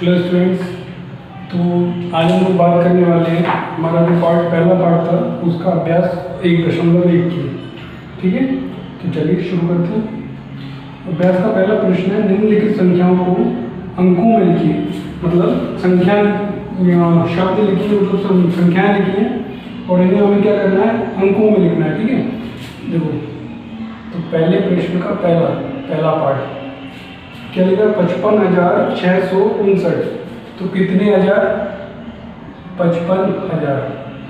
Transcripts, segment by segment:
Hello students, तो आज हम लोग बात करने वाले हैं। हमारा जो पहला पार्ट था उसका अभ्यास 1.1 की। ठीक है, तो चलिए शुरू करते हैं। अभ्यास का पहला प्रश्न है, निम्नलिखित संख्याओं को अंकों में लिखिए। मतलब संख्या शब्द लिखिए, मतलब संख्याएं लिखी हैं और इन्हें हमें क्या करना है, अंकों में लिखना है। ठीक है, देखो तो पहले प्रश्न का पहला पार्ट क्या लिखा, 55,659। तो कितने हजार, 55,000।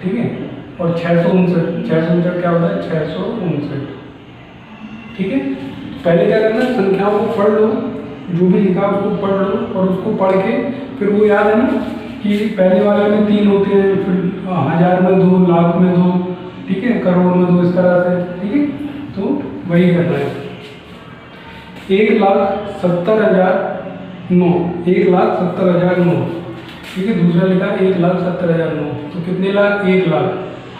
ठीक है, और 659 क्या होता है, 659। ठीक है, पहले क्या करना है, संख्याओं को पढ़ लो, जो भी लिखा उसको पढ़ लो और उसको पढ़ के फिर वो याद है ना कि पहले वाले में 3 होते हैं, फिर 1000 में 2, लाख में 2, ठीक है, करोड़ में 2, इस तरह से। ठीक है, तो वही करना है। 1,70,009, 1,70,009। ठीक है, दूसरा लिखा 1,70,009। तो कितने लाख, 1 लाख।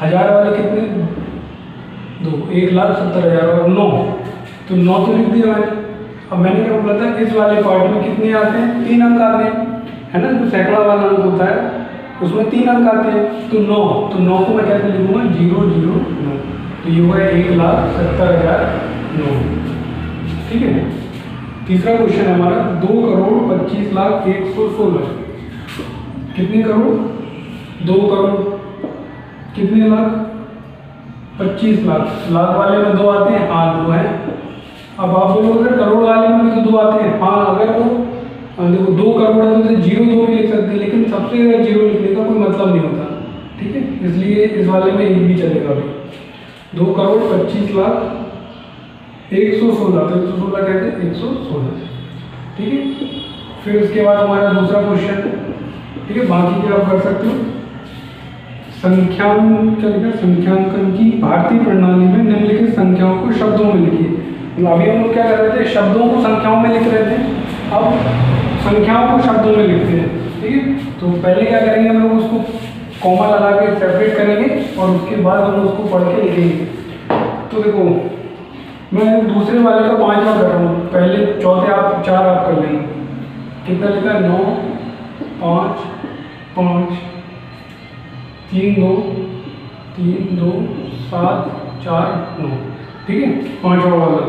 हजार वाले कितने, 2, 1,70,000 और 9। तो 9 तो लिख दिया मैंने। अब मैंने क्या बोला था, इस वाले पार्ट में कितने आते हैं, 3 अंक आते हैं, है ना। जो सैकड़ा वाला अंक होता है उसमें 3 अंक आते हैं। तो 9, तो 9 को मैं कैसे लिखूंगा, 009। तो ये हुआ 1,70,009। ठीक है, तीसरा क्वेश्चन है हमारा, 2,25,01,16। कितने करोड़, 2 करोड़ कितने लाख, 25 लाख। लाख वाले में 2 आते हैं, हाँ 2 हैं। अब आप बोलोगे करोड़ वाले में भी तो 2 आते हैं, हाँ। अगर वो देखो 2 करोड़ है तो 0 भी लिख सकते हैं, लेकिन सबसे ज़्यादा 0 लिखने का कोई मतलब नहीं होता। ठीक है, इसलिए इस वाले में 1 भी चलेगा अभी। 2,25,01,16। तो 116 कहते हैं, 116। ठीक है, फिर उसके बाद हमारा दूसरा क्वेश्चन। ठीक है, बाकी क्या आप कर सकते हो। संख्यांकन की भारतीय प्रणाली में निम्नलिखित संख्याओं को शब्दों में लिखिए। अभी हम लोग क्या कर रहे थे, शब्दों को संख्याओं में लिख रहे थे, अब संख्याओं को शब्दों में लिखते हैं। ठीक है, तो पहले क्या करेंगे, हम लोग उसको कॉमा लगा के सेपरेट करेंगे और उसके बाद हम उसको पढ़ के लिखेंगे। तो देखो मैं दूसरे वाले का 5वां कर रहा हूँ, पहले चौथे आप 4 आप कर लेंगे। कितना लिखा है, 9, 5, 5, 3, 2, 7, 4, 9। ठीक है, 5वां वाला।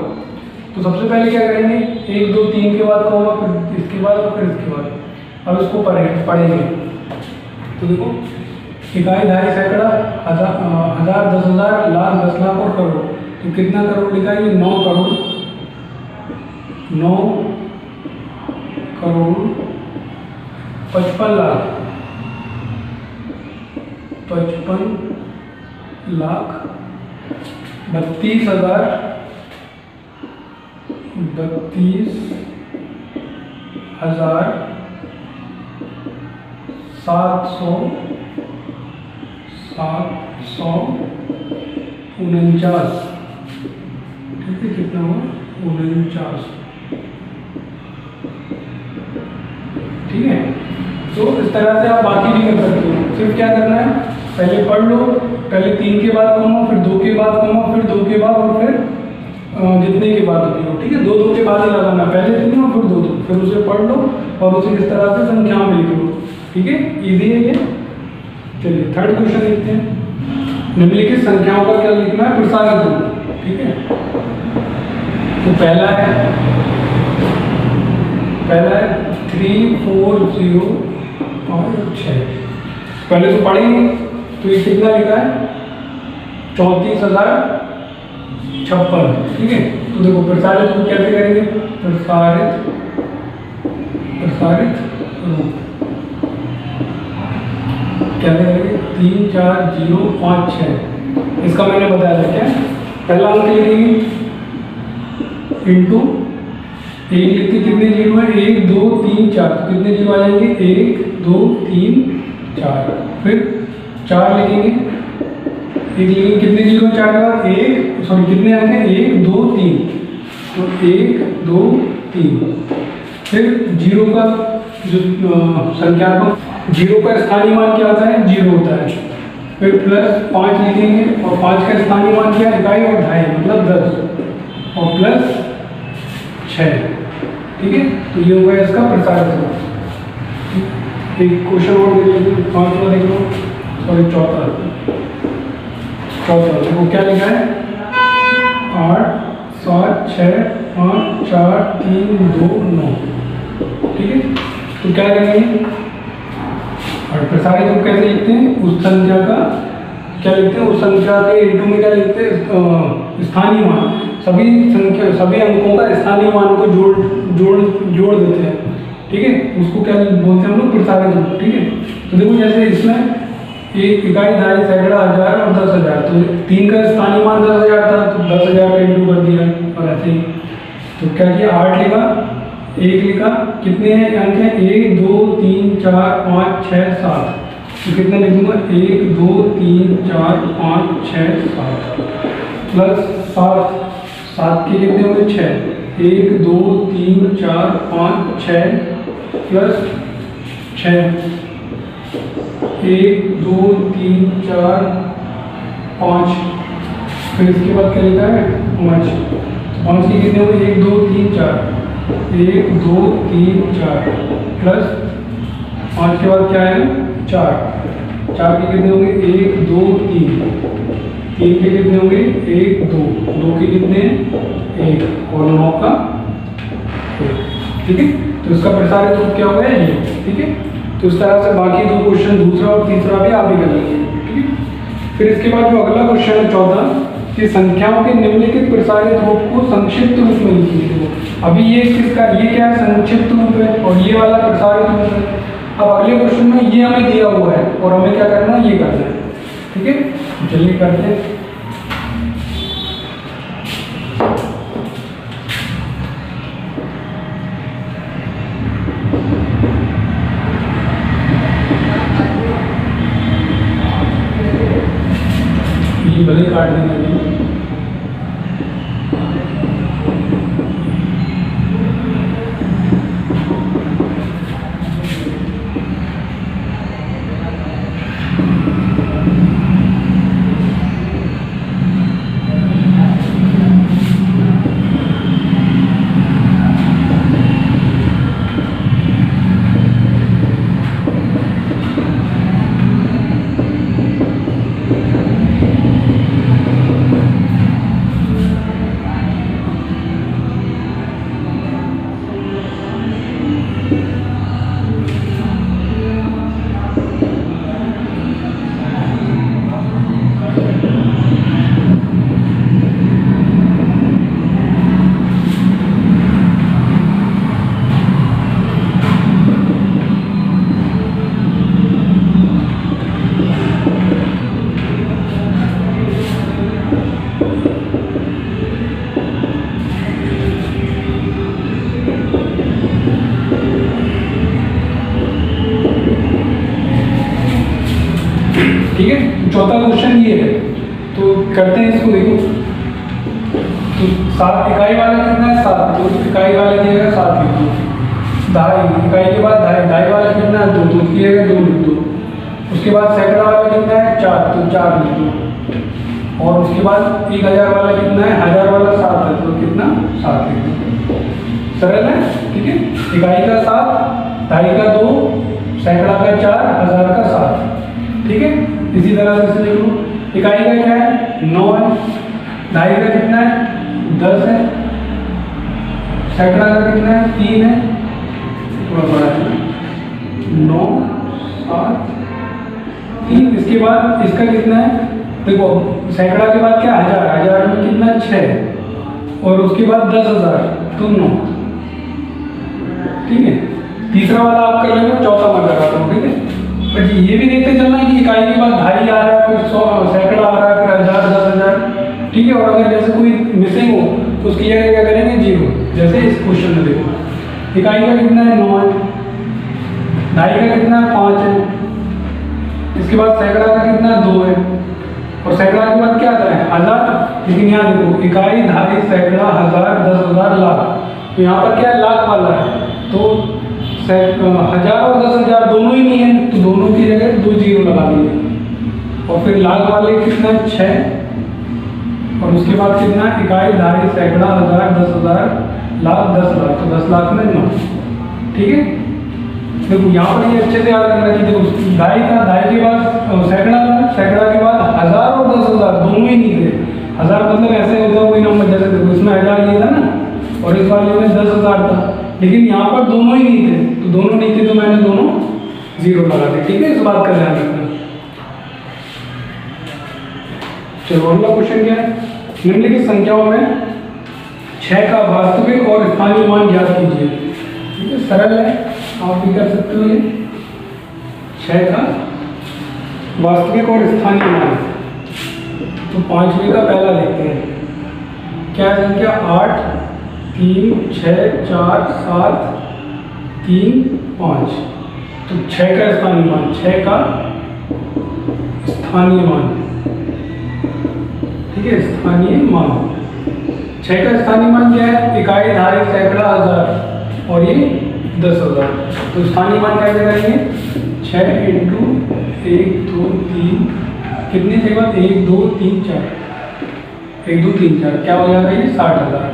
तो सबसे पहले क्या करेंगे, 1, 2, 3 के बाद कॉमा, फिर इसके बाद और फिर इसके बाद। अब इसको पढ़ेंगे। तो देखो, इकाई, दहाई, सैकड़ा, हजार, 10,000, लाख, 10 लाख और करोड़। तो कितना करोड़ लिखा है, 9 करोड़, 9 करोड़ 55 लाख, 55 लाख 32,000, 749। ठीक है, कितना हुआ, 49। ठीक है, तो इस तरह से आप बाकी भी कर सकते हो। सिर्फ क्या करना है, पहले पढ़ लो, पहले 3 के बाद कॉमा, फिर 2 के बाद कॉमा, फिर 2 के बाद और फिर जितने के बाद होती हो। ठीक है, 2 के बाद ही लगाना, पहले 3 और फिर 2, फिर उसे पढ़ लो और उसे इस तरह से संख्याओं में लिख लो। ठीक है, इजी है ये। चलिए थर्ड क्वेश्चन देखते हैं। निम्नलिखित संख्याओं का क्या लिखना है, प्रसारित हो। ठीक है, तो पहला है 34056। पहले तो पढ़ेंगे, तो ये कितना लिखा है, 34,056। ठीक है, तो देखो प्रसारित रूप कैसे करेंगे, प्रसारित रूप कैसे करेंगे, 3, 4, 0, 5, 6। इसका मैंने बताया था क्या, पहला अंक लिखेंगे इंटू 1 लिख के कितने जीरो है, 1, 2, 3, 4। कितने जीरो आ जाएंगे, 1, 2, 3, 4। फिर 4 लिखेंगे, 1 लिखेंगे, कितने जीरो है 4 के बाद, 1, सॉरी कितने आते हैं, 1, 2, 3। तो 1, 2, 3। फिर 0 का जो संख्यात्मक, 0 का स्थानीय मान क्या होता है, 0 होता है। फिर प्लस 5 लिखेंगे और 5 का स्थानीय मान क्या, इकाई और ढाई मतलब 10, और प्लस 6। ठीक है, तो ये होगा इसका प्रसारित रूप। एक क्वेश्चन और देख लीजिए, 5वां देख लो और एक चौथा देखो क्या लिखा है, 8 7 6 5 4 3 2 9। ठीक है, तो क्या करेंगे और प्रसारित रूप कैसे लिखते हैं, उस संख्या का क्या लिखते हैं, उस संख्या के इंटू में क्या लिखते हैं, स्थानीय मान, सभी अंकों का स्थानीय मान को जोड़ देते हैं। ठीक है, उसको क्या बोलते हैं हम लोग, प्रसारित रूप। ठीक है, तो देखो जैसे इसमें एक इकाई, दहाई, सैकड़ा, हजार और 10,000, तो 3 का स्थानीय मान 10,000 था, तो 10,000 का इंटू कर दिया और ऐसे ही। तो क्या किया, 8 लिखा, 1 लिखा, कितने हैं अंक हैं, 1 2 3 4 5 6 7, तो कितने लिखूंगा, 1 2 3 4 5 6 7 प्लस 7 के कितने होंगे, 6, 1 2 3 4 5 6 प्लस 6, 1 2 3 4 5, फिर इसके बाद क्या लिखा है, 5 के कितने होंगे, 1 2 3 4, 1 2 3 4 प्लस 5 के बाद क्या है, 4 के कितने होंगे, 1 2 3 के कितने होंगे, 1 2 के कितने, 1 और 9 का 1। ठीक है, तो इसका प्रसारित रूप क्या होगा, ये। ठीक है, तो इस तरह से बाकी 2 क्वेश्चन, दूसरा और तीसरा भी आप ही कर लेंगे। ठीक है, फिर इसके बाद जो अगला क्वेश्चन है 14, कि संख्याओं के निम्नलिखित प्रसारित रूप को संक्षिप्त रूप में लिखिए। अभी ये किसका, ये क्या है, संक्षिप्त रूप है, और ये वाला प्रसारित रूप है। अब अगले क्वेश्चन में ये हमें दिया हुआ है और हमें क्या करना है, ये करना है। ठीक है, चलिए करते हैं। ये भले काट देना चाहिए। ठीक है, चौथा क्वेश्चन ये है, तो करते हैं इसको। देखो तो 7 इकाई वाला कितना है, 7, तो इकाई वाला दिएगा 7 लिख दो। दहाई इकाई के बाद दहाई वाला कितना है, 2, तो दिएगा 2 लिख दो। उसके बाद सैकड़ा वाला कितना है, 4, तो 4 लिख दो। और उसके बाद 1000 वाला कितना है, 1000 वाला 7 है, तो कितना, 7 लिख दो। सरल है। ठीक है, इकाई का 7, दहाई का 2, सैकड़ा का 4, 1000 का 7। ठीक है, इसी तरह से लिख लो। इकाई का क्या है, 9 है, दहाई का कितना है, 10 है, सैकड़ा का कितना है, 3 है, थोड़ा बड़ा है, 9 7 3। इसके बाद इसका कितना है, देखो सैकड़ा के बाद क्या, 1000 में कितना, 6, और उसके बाद 10,000, तो 9। ठीक है, तीसरा वाला आप कर लेंगे, चौथा मैं कराता हूँ। ठीक है, बट ये भी देखते चलना है कि इकाई के बाद दहाई आ रहा है, फिर सैकड़ा आ रहा है, फिर 1000 10,000। ठीक है, और अगर जैसे कोई मिसिंग हो तो उसकी जगह क्या करेंगे, 0, जैसे इस क्वेश्चन में देखो। इकाई का कितना है, 9 है, दहाई का कितना है, 5 है, इसके बाद सैकड़ा का कितना है, 2 है, और सैकड़ा के बाद क्या आता है, 1000। लेकिन यहाँ देखो इकाई, दहाई, सैकड़ा, 1000 10,000 लाख, तो यहाँ पर क्या है, लाख वाला है, तो 1000 और 10,000 दोनों ही नहीं है, तो दोनों की जगह 2 0 लगा देंगे। और फिर लाख वाले कितना, 6, और उसके बाद कितना, इकाई, दहाई, सैकड़ा, 1000 10,000 लाख, 10 लाख, तो 10 लाख में 9। ठीक है, देखो यहाँ पर ये अच्छे से याद रखना कि देखो दाई था, दाई के बाद सैकड़ा था, सैकड़ा के बाद 1000 और 10,000 दोनों ही नहीं थे। 1000 मतलब ऐसे होता है कोई नंबर, जैसे देखो इसमें 1000 लिया था ना और इस वाले में 10,000 था, लेकिन यहाँ पर दोनों ही नहीं थे, तो दोनों नहीं थे तो मैंने दोनों 0 लगा दिए। ठीक है, इस बात का ध्यान रखना। चलो अगला क्वेश्चन क्या है, निम्नलिखित संख्याओं में 6 का वास्तविक और स्थानीय मान ज्ञात कीजिए। ठीक है, सरल है, आप भी कर सकते हो ये। 6 का वास्तविक और स्थानीय मान, तो 5वें का पहला लिखते हैं। क्या है संख्या? 8, 3, 6, 4, 7, 3, 5। तो 6 का स्थानीय मान, 6 का स्थानीय मान, ठीक है, स्थानीय मान। 6 का स्थानीय मान क्या है? इकाई, धारी, सैकड़ा, हजार और ये 10,000। तो स्थानीय मान कैसे करेंगे? 6 इंटू 1, 2, 3, कितने थे बाद? 1, 2, 3, 4, 1, 2, 3, 4, क्या हो जाएगा ये? 60,000।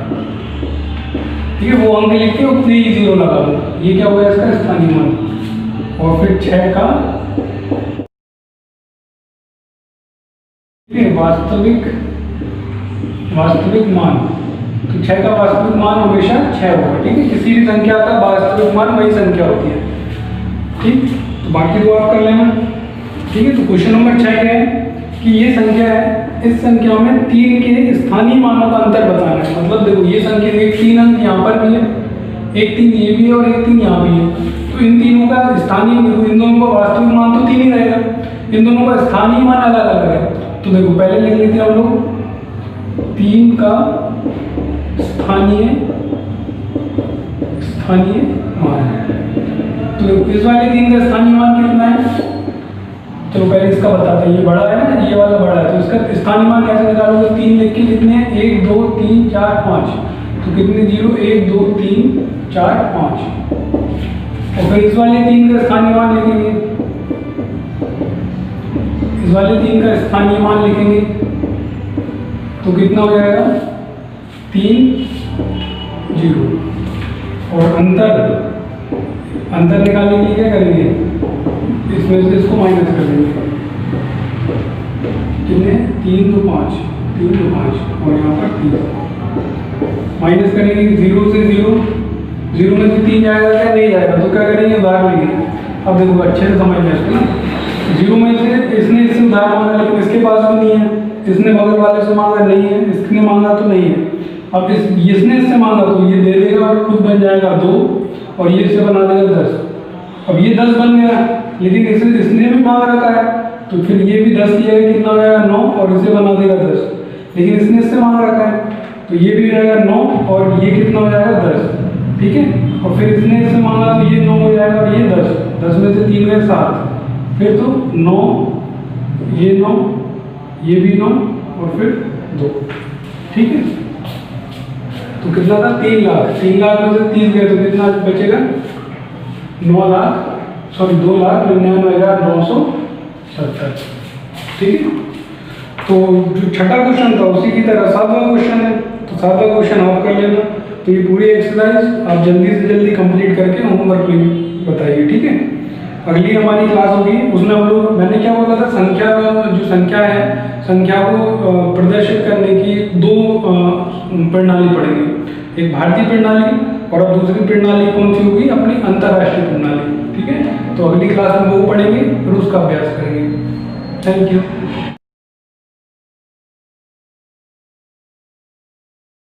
ठीक है, वो अंक लिख के उतने ही 0 लगा दो। ये क्या हो गया इसका स्थानीय मान। और फिर 6 का वास्तविक मान, तो 6 का वास्तविक मान हमेशा 6 होगा। ठीक है, किसी भी संख्या का वास्तविक मान वही संख्या होती है। ठीक, तो बाकी दो आप कर लेना। ठीक है, तो क्वेश्चन नंबर 6 क्या है कि ये संख्या है, इस संख्या में 3 के स्थानीय मानों का अंतर बताना है। मतलब देखो ये संख्या, एक 3 अंक यहाँ पर भी है, एक 3 ये भी है और एक 3 यहाँ भी है, तो इन तीनों का स्थानीय, इन दोनों का वास्तविक मान तो 3 ही रहेगा, इन दोनों का स्थानीय मान अलग अलग है। तो देखो पहले लिख लेते हैं हम लोग 3 का स्थानीय मान। तो इस वाले 3 का स्थानीय मान कितना है? चलो पहले इसका बताते हैं। ये बड़ा है ना, ये वाला बड़ा है, तो इसका स्थानीय मान कैसे निकालोगे? 3 लिख के कितने हैं? 1, 2, 3, 4, 5, तो कितने 0? 1, 2, 3, 4, 5। और फिर इस वाले 3 का स्थानीय मान लिखेंगे, इस वाले 3 का स्थानीय मान लिखेंगे, तो कितना हो जाएगा? 3, 0। और अंतर निकालने के लिए क्या करेंगे? इसमें से इसको माइनस कर देंगे। कितने? 3, 2, 5, 3, 2, 5 और यहाँ पर 3 माइनस करेंगे। 0 से 0 में से 3 जाएगा क्या? नहीं जाएगा, तो क्या करेंगे? उधार लेंगे। अब देखो अच्छे से समझ लें इसको। 0 में से इसने इससे उधार मांगा, लेकिन इसके पास भी नहीं है, इसने बगल वाले से मांगा, नहीं है, इसने मांगा तो नहीं है। अब इसने इससे मांगा तो ये दे देगा और खुद बन जाएगा 2 और ये इससे बना देगा 10। अब ये 10 बन गया, लेकिन इसने भी मांग रखा है, तो फिर ये भी 10 की जगह कितना हो जाएगा? 9 और इसे बना देगा 10। लेकिन इसने इससे मांग रखा है, तो ये भी रहेगा 9 और ये कितना हो जाएगा? 10। ठीक है, और फिर इसने इससे मांगा तो ये 9 हो जाएगा और ये 10, 10 में से 3 गए 7, फिर तो 9, ये 9, ये भी 9 और फिर 2। ठीक है, तो कितना था? 3 लाख। 3 लाख में से 30 गए तो कितना बचेगा? 2,99,970। ठीक है, तो जो छठा क्वेश्चन था उसी की तरह 7वां क्वेश्चन है, तो 7वां क्वेश्चन आप कर लेना। तो ये पूरी एक्सरसाइज आप जल्दी से जल्दी कंप्लीट करके होमवर्क में बताइए। ठीक है, अगली हमारी क्लास होगी, उसमें हम लोग, मैंने क्या बोला था, संख्या है, संख्या को प्रदर्शित करने की 2 प्रणाली पढ़ेंगे। एक भारतीय प्रणाली और अब दूसरी प्रणाली कौन सी होगी? अपनी अंतर्राष्ट्रीय प्रणाली। ठीक है, तो अगली क्लास में वो पढ़ेंगे, फिर उसका अभ्यास करेंगे। Thank you.